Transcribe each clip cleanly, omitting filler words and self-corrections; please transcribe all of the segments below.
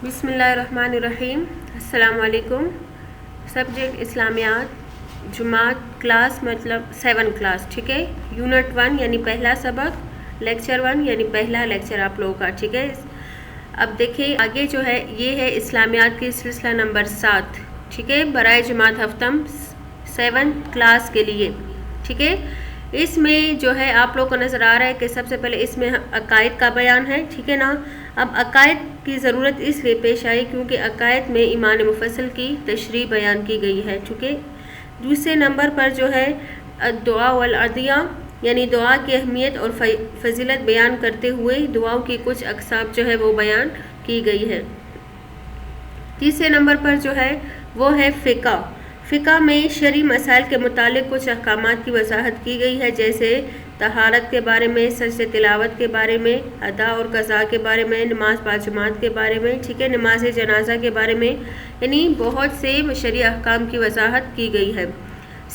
بسم اللہ الرحمن الرحیم۔ السلام علیکم۔ سبجیکٹ اسلامیات، جماعت، کلاس مطلب 7 کلاس، ٹھیک ہے۔ یونٹ 1 یعنی پہلا سبق، لیکچر 1 یعنی پہلا لیکچر آپ لوگوں کا، ٹھیک ہے۔ اب دیکھیں آگے جو ہے یہ ہے اسلامیات کی سلسلہ نمبر 7، ٹھیک ہے، برائے جماعت ہفتم 7 کلاس کے لیے، ٹھیک ہے۔ اس میں جو ہے آپ لوگوں کو نظر آ رہا ہے کہ سب سے پہلے اس میں عقائد کا بیان ہے، ٹھیک ہے نا۔ اب عقائد کی ضرورت اس لیے پیش آئی کیونکہ عقائد میں ایمان مفصل کی تشریح بیان کی گئی ہے، ٹھیک ہے۔ دوسرے نمبر پر جو ہے دعا والعدیہ یعنی دعا کی اہمیت اور فضیلت بیان کرتے ہوئے دعاؤں کی کچھ اقسام جو ہے وہ بیان کی گئی ہے۔ تیسرے نمبر پر جو ہے وہ ہے فقہ۔ فقہ میں شرعی مسائل کے متعلق کچھ احکامات کی وضاحت کی گئی ہے، جیسے طہارت کے بارے میں، سجدہ تلاوت کے بارے میں، ادا اور قضاء کے بارے میں، نماز باجماعت کے بارے میں، ٹھیک ہے، نماز جنازہ کے بارے میں، یعنی بہت سے شرعی احکام کی وضاحت کی گئی ہے۔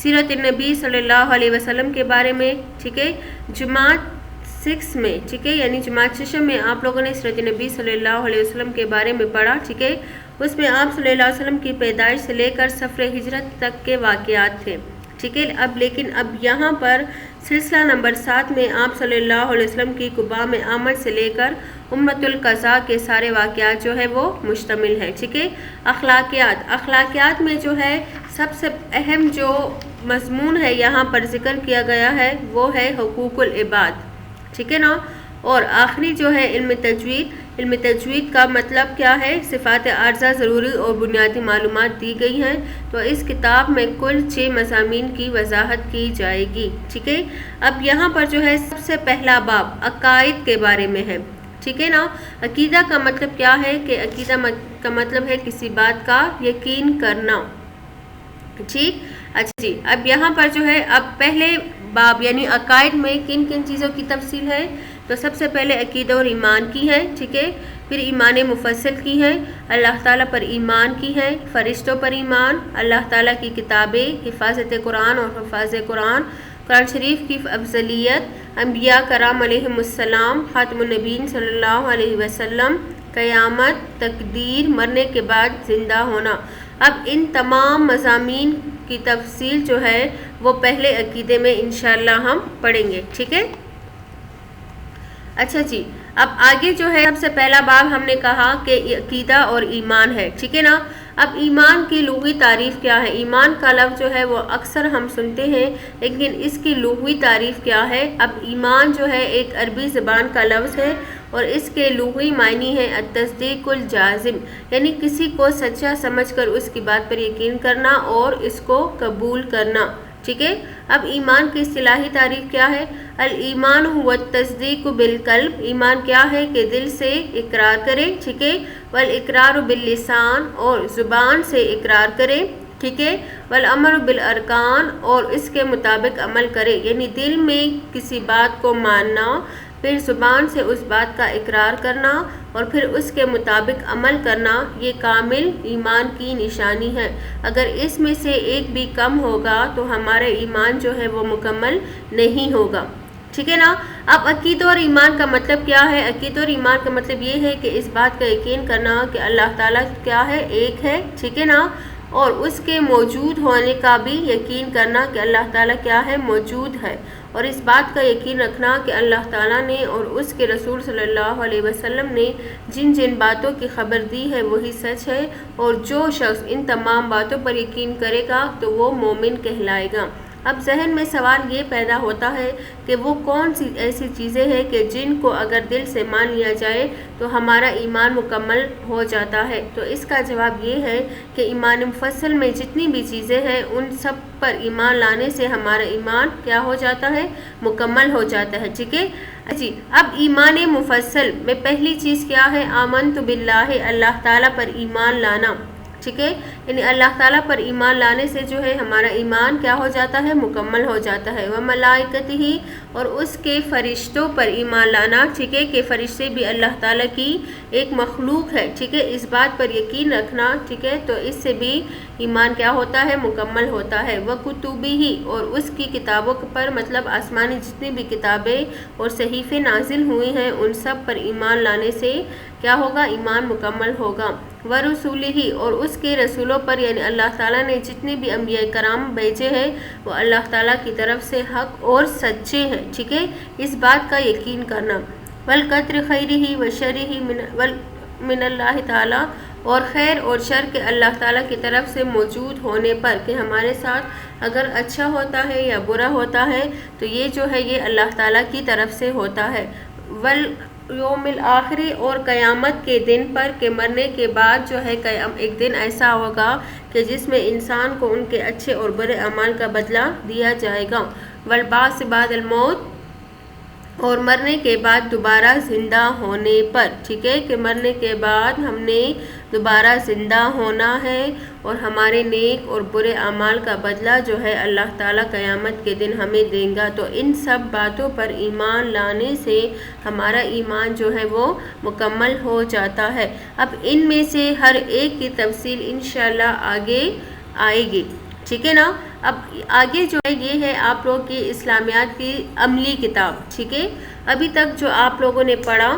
سیرت النبی صلی اللہ علیہ وسلم کے بارے میں، ٹھیک ہے۔ جماعت 6 میں، ٹھیک ہے، یعنی جماعت 6 میں آپ لوگوں نے سیرت نبی صلی اللہ علیہ وسلم کے بارے میں پڑھا، ٹھیک ہے۔ اس میں آپ صلی اللہ علیہ وسلم کی پیدائش سے لے کر سفر ہجرت تک کے واقعات تھے، ٹھیک ہے۔ اب یہاں پر سلسلہ نمبر 7 میں آپ صلی اللہ علیہ وسلم کی قباء میں آمد سے لے کر امت القضاء کے سارے واقعات جو ہے وہ مشتمل ہے، ٹھیک ہے۔ اخلاقیات میں جو ہے سب سے اہم جو مضمون ہے یہاں پر ذکر کیا گیا ہے وہ ہے حقوق العباد، ٹھیک ہے نا۔ اور آخری جو ہے علم تجوید کا مطلب کیا ہے، صفات عارضہ ضروری اور بنیادی معلومات دی گئی ہیں۔ تو اس کتاب میں کل 6 مضامین کی وضاحت کی جائے گی، ٹھیک ہے۔ اب یہاں پر جو ہے سب سے پہلا باب عقائد کے بارے میں ہے، ٹھیک ہے نا۔ عقیدہ کا مطلب کیا ہے کہ عقیدہ کا مطلب ہے کسی بات کا یقین کرنا، ٹھیک۔ اچھا جی، اب یہاں پر جو ہے اب پہلے باب یعنی عقائد میں کن کن چیزوں کی تفصیل ہے، تو سب سے پہلے عقیدہ اور ایمان کی ہے، ٹھیک ہے۔ پھر ایمان مفصل کی ہے، اللہ تعالیٰ پر ایمان کی ہے، فرشتوں پر ایمان، اللہ تعالیٰ کی کتابیں، حفاظت قرآن اور حفاظ قرآن، قرآن شریف کی افضلیت، انبیاء کرام علیہم السلام، خاتم النبیین صلی اللہ علیہ وسلم، قیامت، تقدیر، مرنے کے بعد زندہ ہونا۔ اب ان تمام مضامین کی تفصیل جو ہے وہ پہلے عقیدے میں انشاءاللہ ہم پڑھیں گے، ٹھیک ہے۔ اچھا جی، اب آگے جو ہے سب سے پہلا باب ہم نے کہا کہ عقیدہ اور ایمان ہے، ٹھیک ہے نا۔ اب ایمان کی لغوی تعریف کیا ہے؟ ایمان کا لفظ جو ہے وہ اکثر ہم سنتے ہیں، لیکن اس کی لغوی تعریف کیا ہے؟ اب ایمان جو ہے ایک عربی زبان کا لفظ ہے اور اس کے لغوی معنی ہے التصدیق الجازم، یعنی کسی کو سچا سمجھ کر اس کی بات پر یقین کرنا اور اس کو قبول کرنا، ٹھیک ہے۔ اب ایمان کی اصطلاحی تعریف کیا ہے؟ الایمان هو التصدیق بالقلب، ایمان کیا ہے کہ دل سے اقرار کرے، ٹھیک ہے۔ والاقرار باللسان، اور زبان سے اقرار کرے، ٹھیک ہے۔ والامر بالارکان، اور اس کے مطابق عمل کرے، یعنی دل میں کسی بات کو ماننا، پھر زبان سے اس بات کا اقرار کرنا اور پھر اس کے مطابق عمل کرنا، یہ کامل ایمان کی نشانی ہے۔ اگر اس میں سے ایک بھی کم ہوگا تو ہمارا ایمان جو ہے وہ مکمل نہیں ہوگا، ٹھیک ہے نا۔ اب عقیدہ اور ایمان کا مطلب کیا ہے؟ عقیدہ اور ایمان کا مطلب یہ ہے کہ اس بات کا یقین کرنا کہ اللہ تعالیٰ کیا ہے، ایک ہے، ٹھیک ہے نا، اور اس کے موجود ہونے کا بھی یقین کرنا کہ اللہ تعالیٰ کیا ہے، موجود ہے، اور اس بات کا یقین رکھنا کہ اللہ تعالیٰ نے اور اس کے رسول صلی اللہ علیہ وسلم نے جن جن باتوں کی خبر دی ہے وہی سچ ہے، اور جو شخص ان تمام باتوں پر یقین کرے گا تو وہ مومن کہلائے گا۔ اب ذہن میں سوال یہ پیدا ہوتا ہے کہ وہ کون سی ایسی چیزیں ہیں کہ جن کو اگر دل سے مان لیا جائے تو ہمارا ایمان مکمل ہو جاتا ہے؟ تو اس کا جواب یہ ہے کہ ایمان مفصل میں جتنی بھی چیزیں ہیں ان سب پر ایمان لانے سے ہمارا ایمان کیا ہو جاتا ہے، مکمل ہو جاتا ہے، ٹھیک ہے جی۔ اب ایمان مفصل میں پہلی چیز کیا ہے؟ آمنت باللہ، اللہ تعالیٰ پر ایمان لانا، ٹھیک ہے، یعنی اللہ تعالیٰ پر ایمان لانے سے جو ہے ہمارا ایمان کیا ہو جاتا ہے، مکمل ہو جاتا ہے۔ وملائکتہ، اور اس کے فرشتوں پر ایمان لانا، ٹھیک ہے، کہ فرشتے بھی اللہ تعالیٰ کی ایک مخلوق ہے، ٹھیک ہے، اس بات پر یقین رکھنا، ٹھیک ہے، تو اس سے بھی ایمان کیا ہوتا ہے، مکمل ہوتا ہے۔ وکتبہ، اور اس کی کتابوں پر، مطلب آسمانی جتنی بھی کتابیں اور صحیفے نازل ہوئی ہیں ان سب پر ایمان لانے سے کیا ہوگا، ایمان مکمل ہوگا۔ ورسولہ، اور اس کے رسولوں پر، یعنی اللہ تعالیٰ نے جتنے بھی انبیاء کرام بھیجے ہیں وہ اللہ تعالیٰ کی طرف سے حق اور سچے ہیں، ٹھیک ہے، اس بات کا یقین کرنا۔ والقدر خیرہ وشرہ من اللہ تعالیٰ، اور خیر اور شر کے اللہ تعالیٰ کی طرف سے موجود ہونے پر، کہ ہمارے ساتھ اگر اچھا ہوتا ہے یا برا ہوتا ہے تو یہ جو ہے یہ اللہ تعالیٰ کی طرف سے ہوتا ہے۔ والیوم الآخر، اور قیامت کے دن پر، کہ مرنے کے بعد جو ہے ایک دن ایسا ہوگا کہ جس میں انسان کو ان کے اچھے اور برے اعمال کا بدلہ دیا جائے گا۔ والبعث بعد الموت، اور مرنے کے بعد دوبارہ زندہ ہونے پر، ٹھیک ہے، کہ مرنے کے بعد ہم نے دوبارہ زندہ ہونا ہے اور ہمارے نیک اور برے اعمال کا بدلہ جو ہے اللہ تعالیٰ قیامت کے دن ہمیں دیں گا۔ تو ان سب باتوں پر ایمان لانے سے ہمارا ایمان جو ہے وہ مکمل ہو جاتا ہے۔ اب ان میں سے ہر ایک کی تفصیل انشاءاللہ آگے آئے گی، ٹھیک ہے نا۔ اب آگے جو ہے یہ ہے آپ لوگ کی اسلامیات کی عملی کتاب، ٹھیک ہے۔ ابھی تک جو آپ لوگوں نے پڑھا،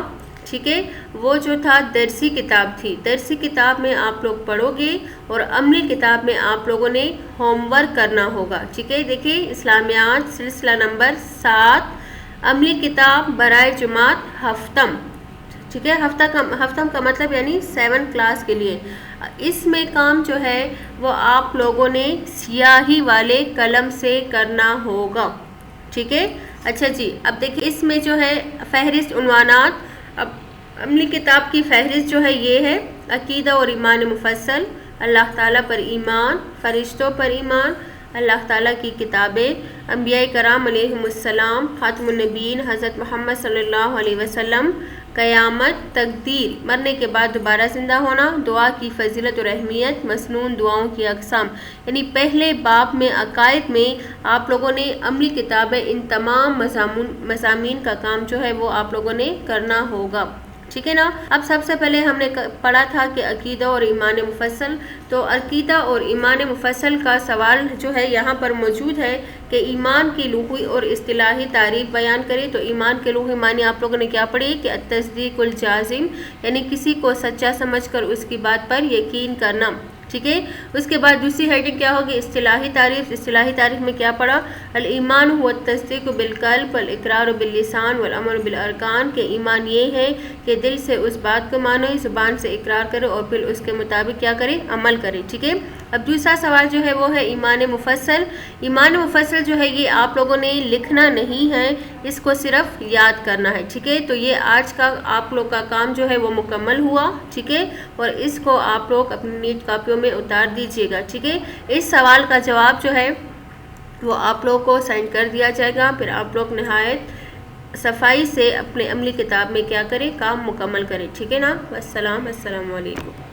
ٹھیک ہے، وہ جو تھا درسی کتاب تھی، درسی کتاب میں آپ لوگ پڑھو گے اور عملی کتاب میں آپ لوگوں نے ہوم ورک کرنا ہوگا، ٹھیک ہے۔ دیکھیں اسلامیات سلسلہ نمبر 7، عملی کتاب برائے جماعت ہفتم، ٹھیک ہے، ہفتم کا مطلب یعنی 7 کلاس کے لیے۔ اس میں کام جو ہے وہ آپ لوگوں نے سیاہی والے قلم سے کرنا ہوگا، ٹھیک ہے۔ اچھا جی، اب دیکھیں اس میں جو ہے فہرست عنوانات، اب عملی کتاب کی فہرست جو ہے یہ ہے: عقیدہ اور ایمان مفصل، اللہ تعالیٰ پر ایمان، فرشتوں پر ایمان، اللہ تعالیٰ کی کتابیں، انبیاء کرام علیہم السلام، خاتم النبیین حضرت محمد صلی اللہ علیہ وسلم، قیامت، تقدیر، مرنے کے بعد دوبارہ زندہ ہونا، دعا کی فضیلت اور اہمیت، مسنون دعاؤں کی اقسام۔ یعنی پہلے باب میں عقائد میں آپ لوگوں نے عملی کتابیں ان تمام مضامین کا کام جو ہے وہ آپ لوگوں نے کرنا ہوگا، ٹھیک ہے نا۔ اب سب سے پہلے ہم نے پڑھا تھا کہ عقیدہ اور ایمان مفصل، تو عقیدہ اور ایمان مفصل کا سوال جو ہے یہاں پر موجود ہے کہ ایمان کی لغوی اور اصطلاحی تعریف بیان کرے۔ تو ایمان کے لغوی معنی آپ لوگوں نے کیا پڑھی کہ التصدیق الجازم، یعنی کسی کو سچا سمجھ کر اس کی بات پر یقین کرنا، ٹھیک ہے۔ اس کے بعد دوسری ہیڈنگ کیا ہوگی؟ اصطلاحی تعریف۔ اصطلاحی تعریف میں کیا پڑھا؟ الایمان هو التصدیق بالقلب والاقرار باللسان والعمل بالارکان، کہ ایمان یہ ہے کہ دل سے اس بات کو مانو، زبان سے اقرار کرے اور پھر اس کے مطابق کیا کرے؟ عمل کرے، ٹھیک ہے۔ اب دوسرا سوال جو ہے وہ ہے ایمان مفصل۔ ایمان مفصل جو ہے یہ آپ لوگوں نے لکھنا نہیں ہے، اس کو صرف یاد کرنا ہے، ٹھیک ہے۔ تو یہ آج کا آپ لوگ کا کام جو ہے وہ مکمل ہوا، ٹھیک ہے، اور اس کو آپ لوگ اپنی نیٹ کاپیوں میں اتار دیجیے گا، ٹھیک ہے۔ اس سوال کا جواب جو ہے وہ آپ لوگ کو سینڈ کر دیا جائے گا، پھر آپ لوگ نہایت صفائی سے اپنے عملی کتاب میں کیا کریں؟ کام مکمل کریں، ٹھیک ہے نا۔ السلام علیکم۔